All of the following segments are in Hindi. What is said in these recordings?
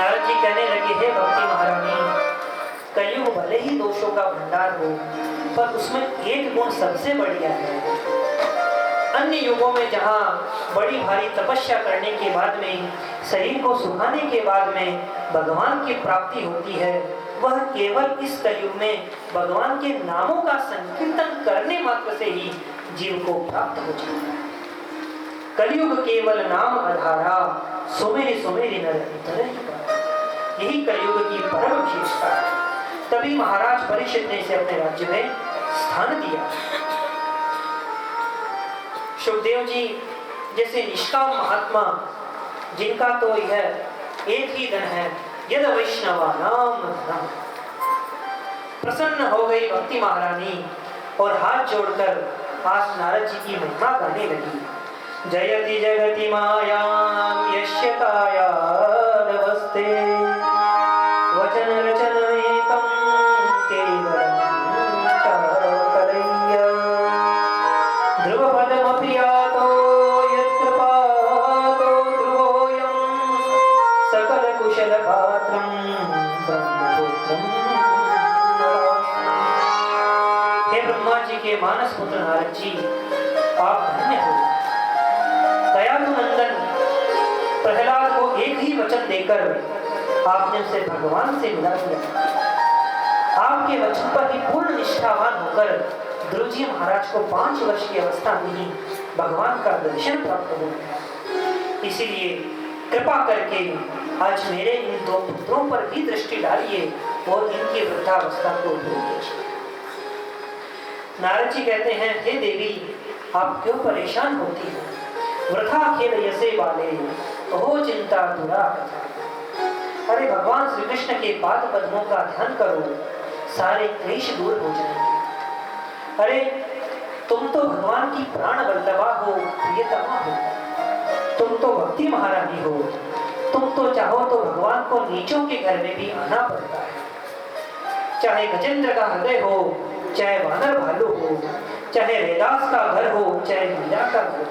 नारद जी कहने लगे, हे भक्ति महारानी, कलयुग भले ही दोषों का भंडार हो, पर उसमें एक गुण सबसे बढ़िया है। अन्य युगों में जहाँ बड़ी भारी तपस्या करने के बाद में, शरीर को सुखाने के बाद में भगवान की प्राप्ति होती है, वह केवल इस कलयुग में भगवान के नामों का संकीर्तन करने मात्र से ही जीव को प्राप्त हो जाता है। कलयुग केवल नाम आधारा, सुमेरि सुमेरि नर इतर ही पारा। यही कलयुग की परम विशेषता है। तभी महाराज परीक्षित ने इसे अपने राज्य में स्थान दिया। सुखदेव जी जैसे निष्काम महात्मा, जिनका तो यह एक ही धन है, यद वैष्णवा नाम धनम। प्रसन्न हो गई भक्ति महारानी और हाथ जोड़कर आज नारद जी की महिमा गाने लगी। जयति जगति मायां यस्य कायादवस्थे, वचन रचन एकं केवलं चाकलय्य। ध्रुवपदमपि यातो यत्कृपातो ध्रुवोऽयं, सकलकुशलपात्रं ब्रह्मपुत्रं नरास्मि। हे ब्रह्मा जी के मानस पुत्र नारद जी, आप धन्य हो। दयालु नंदन प्रहलाद को एक ही वचन देकर आपने उसे भगवान से मिला दिया। आपके वचन पर ही पूर्ण निष्ठावान होकर ध्रुव जी महाराज को 5 वर्ष की अवस्था में ही भगवान का दर्शन प्राप्त हो गया। इसीलिए कृपा करके आज मेरे इन 2 पुत्रों पर भी दृष्टि डालिए और इनकी वृद्धावस्था को दूर कीजिए। नारद जी कहते हैं, हे देवी, आप क्यों परेशान होती हैं? वृथा खेल यसे वाले, हो चिंता दुरा। अरे भगवान श्री कृष्ण के पाद पद्मों का ध्यान करो, सारे क्लेश दूर हो जाएंगे। अरे तुम तो भगवान की प्राण वल्लभा हो, प्रियतमा हो, तुम तो भक्ति महारानी हो। तुम तो चाहो तो भगवान को नीचों के घर में भी आना पड़ता है। चाहे गजेंद्र का हृदय हो, चाहे वानर भालू हो, चाहे रैदास का घर हो, चाहे मीरा का घर हो,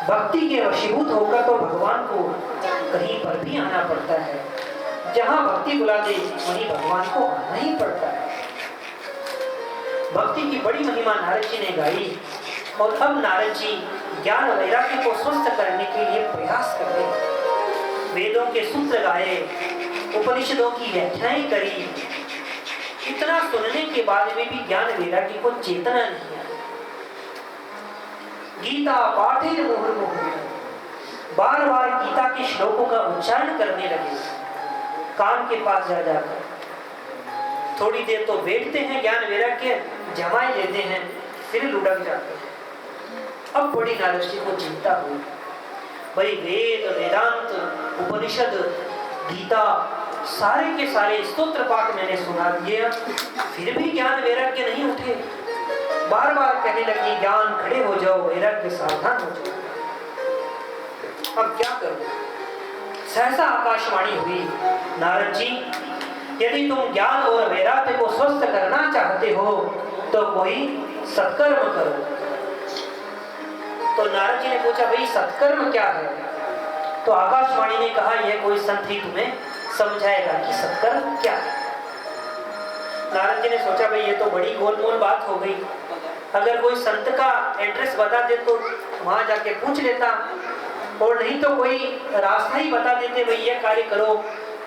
भक्ति के वशीभूत होकर तो भगवान को कहीं पर भी आना पड़ता है। जहां भक्ति बुला दे वहीं भगवान को आना ही पड़ता है। भक्ति की बड़ी महिमा नारद जी ने गाई और अब नारद जी ज्ञान वैराग्य को स्वस्थ करने के लिए प्रयास कर रहे हैं। वेदों के सूत्र गाए, उपनिषदों की व्याख्याएं करी, इतना सुनने के बाद में भी ज्ञान वैराग्य को चेतना नहीं आई। गीता पाठे मुहुर्मुहुः, बार बार गीता के श्लोकों का उच्चारण करने लगे कान के पास जा जाकर। थोड़ी देर तो बैठते हैं, ज्ञान वैराग्य जमाए देते हैं, फिर लुढ़क जाते हैं। अब बड़ी नारद जी को चिंता हुई, भाई वेद वेदांत उपनिषद गीता सारे के सारे स्तोत्र पाठ मैंने सुना दिए, फिर भी ज्ञान वैराग्य नहीं उठे। बार बार कहने लगी, ज्ञान खड़े हो जाओ, वैराग्य सावधान हो जाओ। अब क्या करूं? सहसा आकाशवाणी हुई, नारद जी, यदि तुम ज्ञान और वैराग्य को स्वस्थ करना चाहते हो तो कोई सत्कर्म करो। तो नारद जी ने पूछा, भाई सत्कर्म क्या है? तो आकाशवाणी ने कहा, यह कोई संत ही तुम्हें समझाएगा कि सत्कर्म क्या है। नारद जी ने सोचा, भाई ये तो बड़ी गोलमोल बात हो गई। अगर कोई संत का एड्रेस बता दे तो वहां जाके पूछ लेता, और नहीं तो कोई रास्ता ही बता देते, भाई यह कार्य करो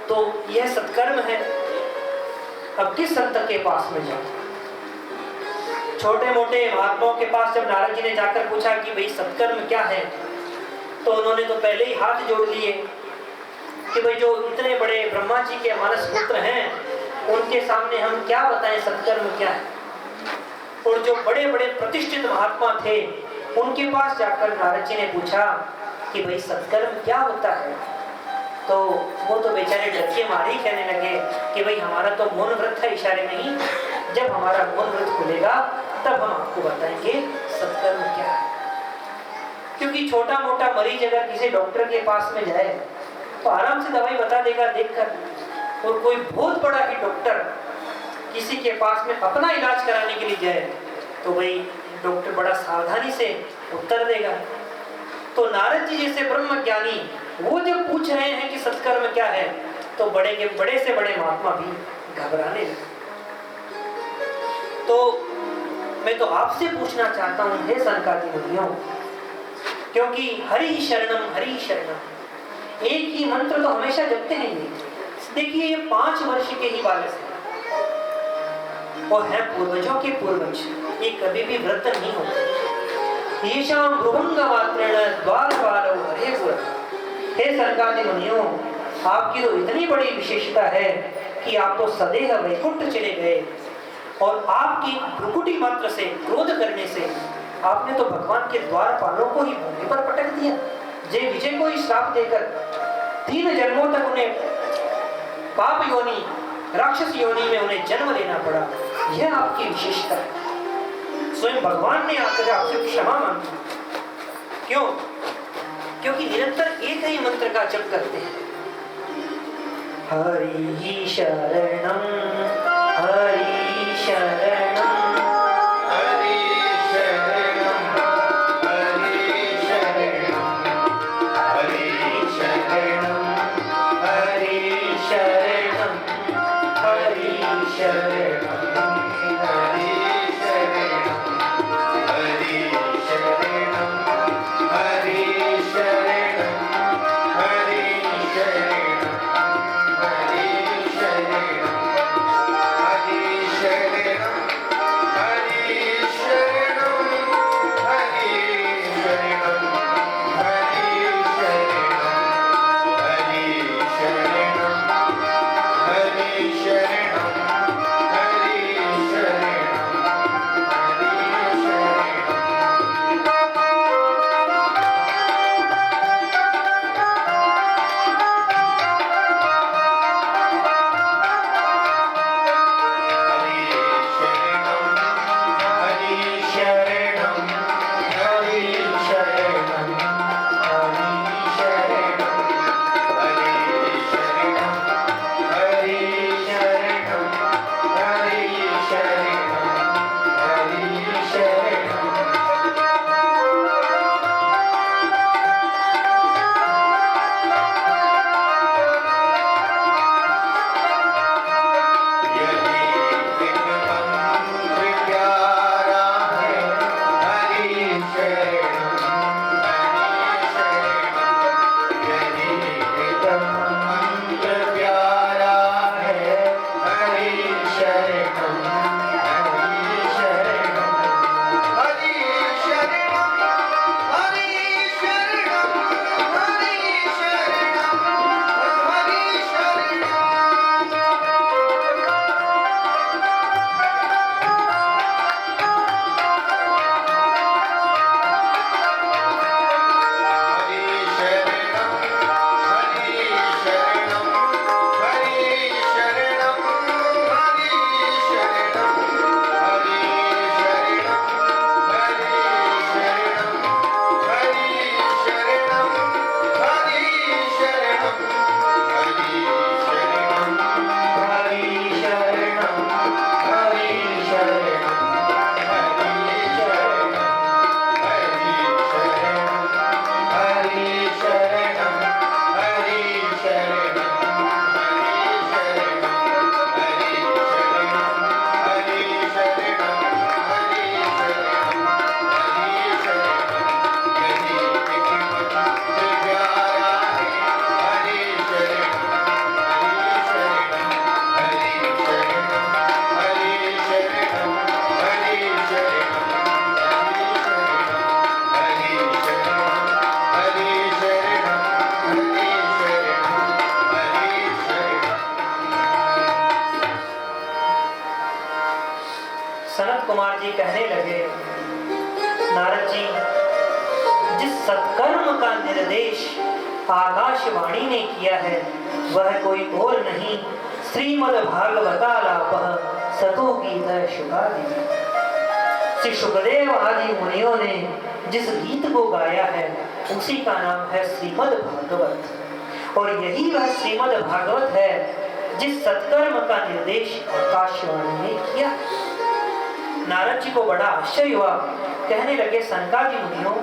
तो यह सत्कर्म है। अब किस संत के पास में जाओ? छोटे मोटे महात्माओं के पास जब नारद जी ने जाकर पूछा कि भाई सत्कर्म क्या है, तो उन्होंने तो पहले ही हाथ जोड़ लिए कि भाई जो इतने बड़े ब्रह्मा जी के मानस पुत्र हैं उनके सामने हम क्या बताएं सत्कर्म क्या है। और जो बड़े बड़े प्रतिष्ठित महात्मा थे उनके पास जाकर नारद जी ने पूछा कि भाई सत्कर्म क्या होता है, तो वो तो बेचारे डरके मारे ही कहने लगे कि भाई हमारा तो मौन व्रत है इशारे में ही, जब हमारा मौन व्रत खुलेगा तब हम आपको बताएंगे सत्कर्म क्या है। क्योंकि छोटा मोटा मरीज अगर किसी डॉक्टर के पास में जाए तो आराम से दवाई बता देगा देखकर, और कोई बहुत बड़ा ही डॉक्टर किसी के पास में अपना इलाज कराने के लिए जाए तो भाई डॉक्टर बड़ा सावधानी से उत्तर देगा। तो नारद जी जैसे ब्रह्म ज्ञानी वो जब पूछ रहे हैं कि सत्कर्म क्या है, तो बड़े के बड़े से बड़े महात्मा भी घबराने लगे। तो मैं तो आपसे पूछना चाहता हूं, हे सनकादि मुनियों, क्योंकि हरि शरणम, एक ही मंत्र तो हमेशा जपते हैं ये। देखिए ये 5 वर्ष के ही बालक हैं और हैं पूर्वजों के पूर्वज, ये कभी भी व्रत नहीं होते। येषां भ्रुभंग मात्रेण द्वारपालो हरेपुर। हे सनकादि मुनियों, आपकी तो इतनी बड़ी विशेषता है कि आप तो सदैव वैकुंठ चले गए और आपकी भ्रुकुटी मात्र से, क्रोध करने से आपने तो भगवान के द्वारपालों को ही भूमि पर पटक दिया। जय विजय को ही श्राप देकर 3 जन्मों तक उन्हें पाप योनि, राक्षस योनि में उन्हें जन्म लेना पड़ा। यह आपकी विशेषता है। स्वयं भगवान ने आकर आपसे क्षमा मांगी। क्यों? क्योंकि निरंतर एक ही मंत्र का जप करते हैं, हरि शरणम, हरि शरणम, हरि शरणम, हरि शरणम, हरि शरणम, हरि शरणम, हरि शरणम, हरि शरणम, हरि शरणम, हरि शरणम, हरि शरणम, हरि शरणम, हरि शरणम, हरि शरणम, हरि शरणम, हरि शरणम, हरि शरणम, हरि कुमार जी कहने लगे, नारद जी, जिस सत्कर्म का निर्देश आकाशवाणी ने किया है वह कोई और नहीं, श्रीमद् भागवतालापः सतो गीत शुकादि। श्री सुखदेव आदि मुनियों ने जिस गीत को गाया है उसी का नाम है श्रीमद् भागवत। और यही वह श्रीमद् भागवत है जिस सत्कर्म का निर्देश आकाशवाणी ने किया। नारद जी को बड़ा आश्चर्य हुआ, कहने लगे, सनकादि मुनियों,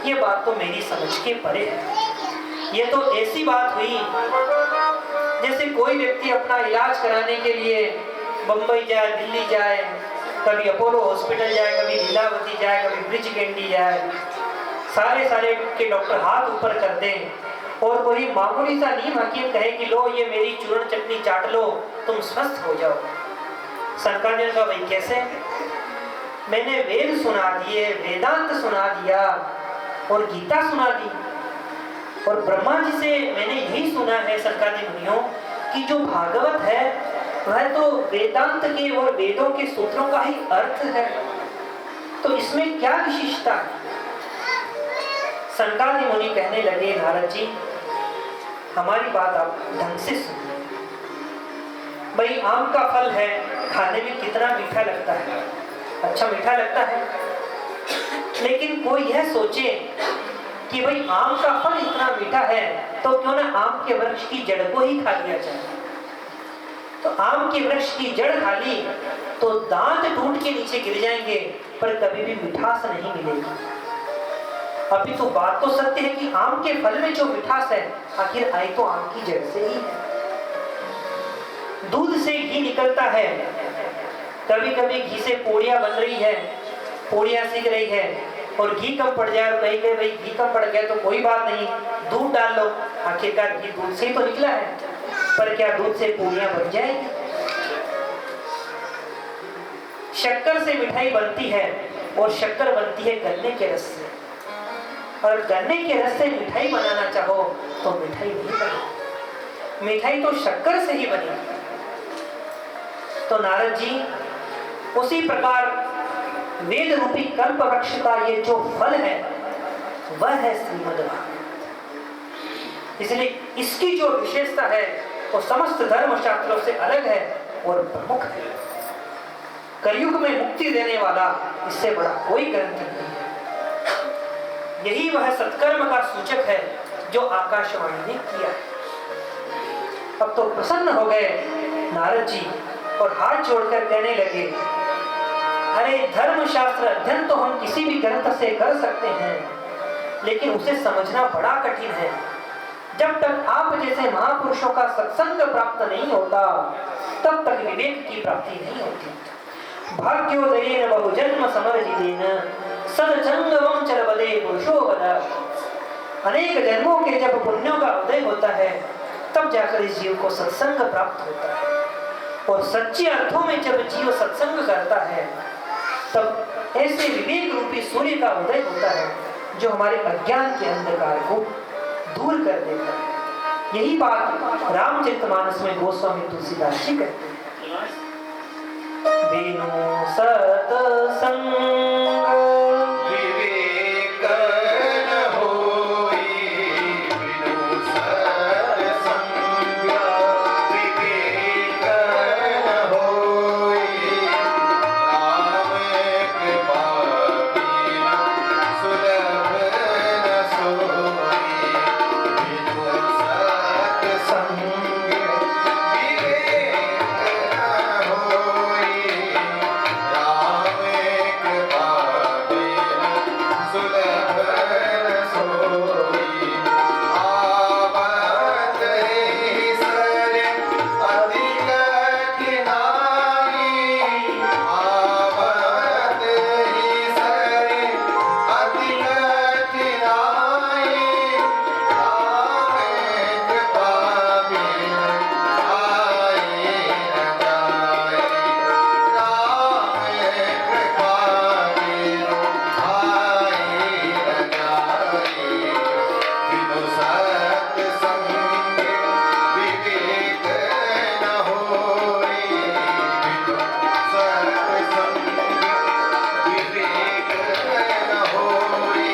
ये बात तो मेरी समझ के परे है। ये तो ऐसी बात हुई जैसे कोई व्यक्ति अपना इलाज कराने के लिए बंबई जाए, दिल्ली जाए, कभी अपोलो हॉस्पिटल जाए, कभी लीलावती जाए, कभी ब्रिज कैंडी जाए, सारे के डॉक्टर हाथ ऊपर कर दें और कोई मामूली सा नीम हकीम कहे कि लो ये मेरी चूर्ण चटनी चाट लो, तुम स्वस्थ हो जाओ। शंकराचार्य का भाई कैसे? मैंने वेद सुना दिए, वेदांत सुना दिया और गीता सुना दी, और ब्रह्मा जी से मैंने यही सुना है शंकराचार्य मुनियों कि जो भागवत है वह तो वेदांत के और वेदों के सूत्रों का ही अर्थ है, तो इसमें क्या विशेषता है? शंकराचार्य मुनि कहने लगे, नारद जी हमारी बात आप ढंग से सुनिए। भाई आम का फल है, खाने में कितना मीठा लगता है, अच्छा मीठा लगता है, लेकिन कोई यह सोचे कि भाई आम का फल इतना मीठा है तो क्यों ना आम के वृक्ष की जड़ को ही खा लिया जाए। तो आम के वृक्ष की जड़ खा ली तो दांत टूट के नीचे गिर जाएंगे पर कभी भी मिठास नहीं मिलेगी। अभी तो बात तो सत्य है कि आम के फल में जो मिठास है आखिर आई तो आम की जड़ से ही है। दूध से घी निकलता है, कभी कभी घी से पोड़ियां बन रही है, पोड़ियां सीख रही है और घी कम पड़ जाए, कहीं कहीं भाई घी कम पड़ गया तो कोई बात नहीं, दूध डाल लो, आखिरकार घी दूध से ही तो निकला है, पर क्या दूध से पूरियां बन जाएगी? शक्कर से मिठाई बनती है और शक्कर बनती है गन्ने के रस से, और गन्ने के रस से मिठाई बनाना चाहो तो मिठाई नहीं बनेगी, मिठाई तो शक्कर से ही बनेगी। तो नारद जी उसी प्रकार वेद रूपी कल्प वृक्ष का ये जो फल है वह है श्रीमद् भागवत। इसलिए इसकी जो विशेषता है वो समस्त धर्म शास्त्रों से अलग है और प्रमुख है। कलयुग में मुक्ति देने वाला इससे बड़ा कोई ग्रंथ नहीं है। यही वह सत्कर्म का सूचक है जो आकाशवाणी ने किया है। अब तो प्रसन्न हो गए नारद जी और हाथ जोड़कर कहने लगे, अरे धर्म शास्त्र अध्ययन तो हम किसी भी ग्रंथ से कर सकते हैं, लेकिन उसे समझना बड़ा कठिन है। जब तक आप जैसे महापुरुषों का सत्संग प्राप्त नहीं होता तब तक विवेक की प्राप्ति नहीं होती। भाग्योदयेन बहुजन्म समर्जितेन सदसंगम चलबदे पुरुषो वद। अनेक जन्मों के जब पुण्यों का उदय होता है तब जाकर इस जीव को सत्संग प्राप्त होता है, और सच्चे अर्थों में जब जीव सत्संग करता है तब ऐसे विवेक रूपी सूर्य का उदय होता है जो हमारे अज्ञान के अंधकार को दूर कर देता है। यही बात रामचरितमानस में गोस्वामी तुलसीदास जी कहते हैं, बिनु सत्संग विवेक न होई, बिनु सत्संग विवेक न होई, राम कृपा बिनु सुलभ न सोई, बिनु सत्संग विवेक न होई, राम कृपा बिनु सुलभ न सोई, आवत ही सर अधिक कठिनाई, आवत ही सर अधिक कठिनाई, राम कृपा बिनु आए न जाए, राम कृपा बिनु आए न जाए, बिनु सत्संग विवेक न होई, बिनु सत्संग विवेक न होई,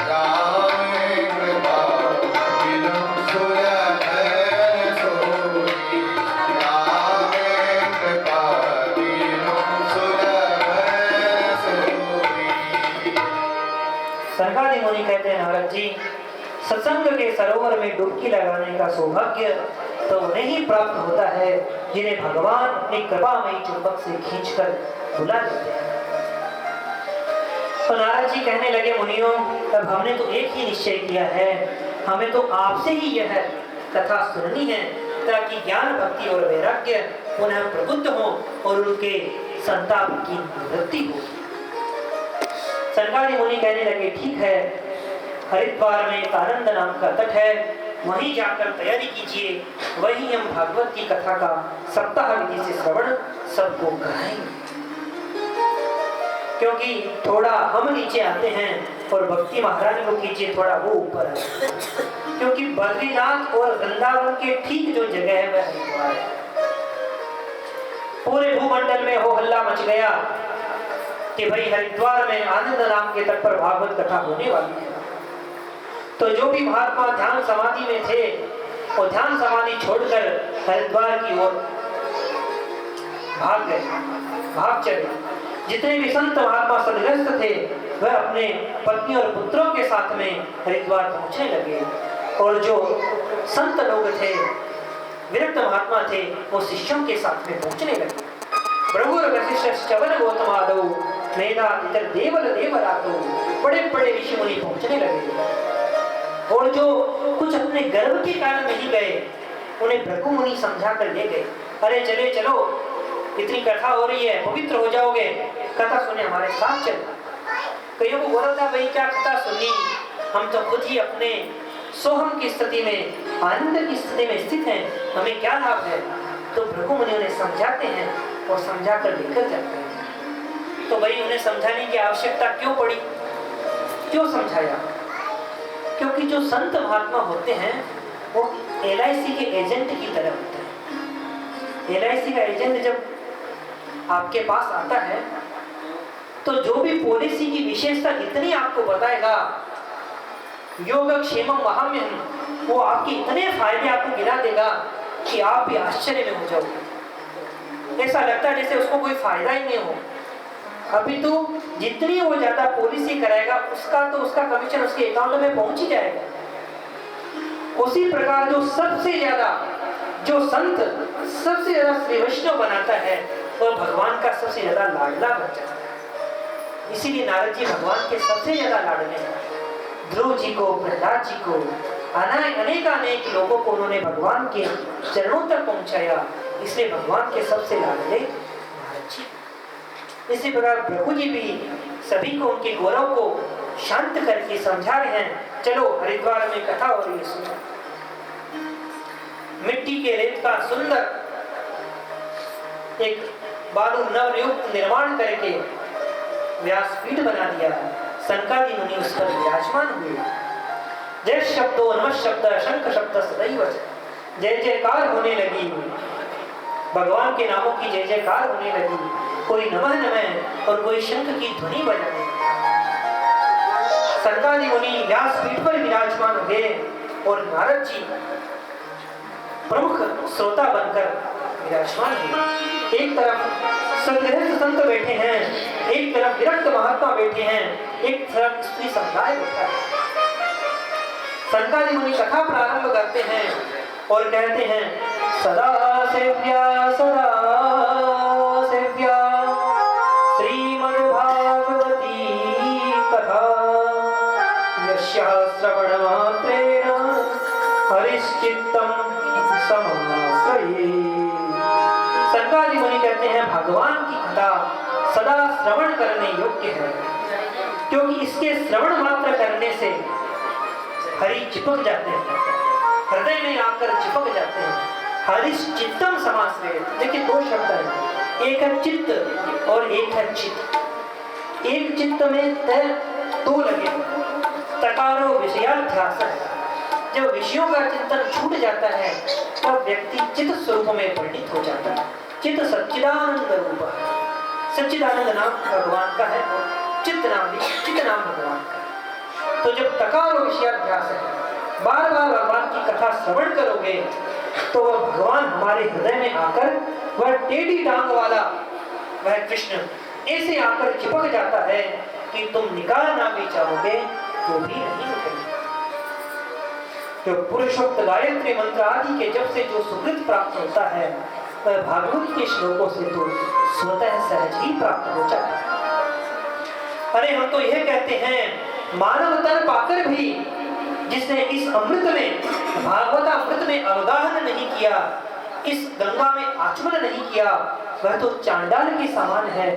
राम कृपा बिनु सुलभ न सोई, राम कृपा बिनु सुलभ न सोई। सरकारी मुनि कहते हैं, नारद जी सत्संग के सरोवर में डुबकी लगाने का सौभाग्य तो उन्हें ही प्राप्त होता है जिन्हें भगवान अपनी कृपामयी चुंबक से खींचकर बुला लेते हैं। तो नारद जी कहने लगे, मुनियों अब हमने तो एक ही निश्चय किया है हमें तो आपसे ही यह कथा सुननी है ताकि ज्ञान भक्ति और वैराग्य पुनः प्रबुद्ध हो और उनके संताप की निवृत्ति हो। सनकादि मुनि कहने लगे, ठीक है, हरिद्वार में एक आनंद नाम का तट है, वहीं जाकर तैयारी कीजिए, वहीं हम भागवत की कथा का सप्ताह विधि से श्रवण सबको कराएंगे। क्योंकि थोड़ा हम नीचे आते हैं और भक्ति महारानी को कीजिए थोड़ा वो ऊपर है, क्योंकि बद्रीनाथ और वृंदावन के ठीक जो जगह है वह हरिद्वार है। पूरे भूमंडल में हो हल्ला मच गया कि भाई हरिद्वार में आनंद नाम के तट पर भागवत कथा होने वाली है। तो जो भी महात्मा ध्यान समाधि में थे वो ध्यान समाधि छोड़कर हरिद्वार की ओर भाग गए, भाग चले। जितने भी संत महात्मा सदग्रस्त थे वह अपने पत्नी और पुत्रों के साथ में हरिद्वार पहुंचने लगे, और जो संत लोग थे, विरक्त महात्मा थे, वो शिष्यों के साथ में पहुंचने लगे। भृगुर वशिष्ठ च्यवन गौतमादौ मेधातिथि देवल देवरातो, बड़े बड़े ऋषि मुनि पहुंचने लगे। और जो कुछ अपने गर्व के कारण नहीं गए उन्हें भृगु मुनि समझा कर ले गए, अरे चले चलो, इतनी कथा हो रही है, पवित्र हो जाओगे, कथा सुने हमारे साथ चलो। कईयों को बोला था भाई क्या कथा सुननी, हम तो खुद ही अपने सोहम की स्थिति में, आनंद की स्थिति में स्थित हैं, हमें क्या लाभ है। तो भृगु मुनि उन्हें समझाते हैं और समझा कर लेकर जाते हैं। तो भाई उन्हें समझाने की आवश्यकता क्यों पड़ी, क्यों समझाया? क्योंकि जो संत महात्मा होते हैं वो LIC के एजेंट की तरह होते हैं। LIC का एजेंट जब आपके पास आता है तो जो भी पॉलिसी की विशेषता इतनी आपको बताएगा, योगक्षेमम वहाम्यहम्, वो आपके इतने फायदे आपको गिना देगा कि आप भी आश्चर्य में हो जाओगे। ऐसा लगता है जैसे उसको कोई फायदा ही नहीं हो। अभी तो जितनी वो ज्यादा पॉलिसी कराएगा उसका कमीशन उसके अकाउंट में पहुंच ही जाएगा। उसी प्रकार जो सबसे ज्यादा, जो संत सबसे ज्यादा श्री वैष्णव बनाता है वह भगवान का सबसे ज्यादा लाडला बन जाता है। इसीलिए नारद जी भगवान के सबसे ज्यादा लाडले हैं। ध्रुव जी को, प्रहलाद जी को, अनेक लोगों को उन्होंने भगवान के चरणों तक पहुंचाया, इसलिए भगवान के सबसे लाडले नारद जी। इसी प्रकार प्रभु जी भी सभी को उनके गौरव को शांत करके समझा रहे हैं। चलो हरिद्वार में कथा हो रही है, सुनो। मिट्टी के रेत का सुंदर एक बालू नवयुक्त निर्माण करके व्यासपीठ बना दिया। सनकादि मुनि उस पर विराजमान हुए। जय शब्दो नमः शब्द शंख शब्द सदैव, जय जयकार होने लगी, भगवान के नामों की जय जयकार होने लगी। कोई नमः नमः और कोई शंख की ध्वनि बजाने। सनकादि मुनि व्यासपीठ पर विराजमान हुए और नारद जी प्रमुख श्रोता बनकर विराजमान हुए। एक तरफ सदगृहस्थ संत बैठे हैं, एक तरफ विरक्त महात्मा बैठे हैं, एक तरफ स्त्री समुदाय बैठा है। सनकादि मुनि कथा प्रारंभ करते हैं और कहते हैं, सदा सेव्या श्रीमद्भागवती कथा, यस्याः श्रवणमात्रेण हरिश्चित्तम् समाश्रये। सनकादि मुनि कहते हैं भगवान की कथा सदा श्रवण करने योग्य है, क्योंकि इसके श्रवण मात्र करने से हरि चिपक जाते हैं, हृदय में आकर चिपक जाते हैं। हरिश्चित्तम समाश्रये, देखिए दो शब्द हैं, एक है चित्त और एक है चित्त। एक चित्त में तय दो लगे, तकारो विषयाध्यास है। जब विषयों का चिंतन छूट जाता है तब व्यक्ति चित्त स्वरूप में परिणित हो जाता है। चित्त सच्चिदानंद रूप है, सच्चिदानंद नाम भगवान का है और चित्त नाम भी, चित्त नाम भगवान का है। तो जब तकारो विषयाध्यास है, बार बार भगवान की कथा श्रवण करोगे तो वह भगवान हमारे हृदय में आकर, वह टेढ़ी टांग वाला वह कृष्ण ऐसे आकर चिपक जाता है कि तुम निकालना भी चाहोगे तो भी नहीं निकलेगा। जो पुरुषोक्त गायत्री मंत्र आदि के जब से जो सुकृत प्राप्त होता है वह भागवत के श्लोकों से तो स्वतः सहज ही प्राप्त हो जाता है। अरे हम तो यह कहते हैं मानव तन पाकर भी जिसने इस अमृत में, भागवत अमृत में अवगाहन नहीं किया, इस गंगा में आचमन नहीं किया, वह तो चांडाल के समान है।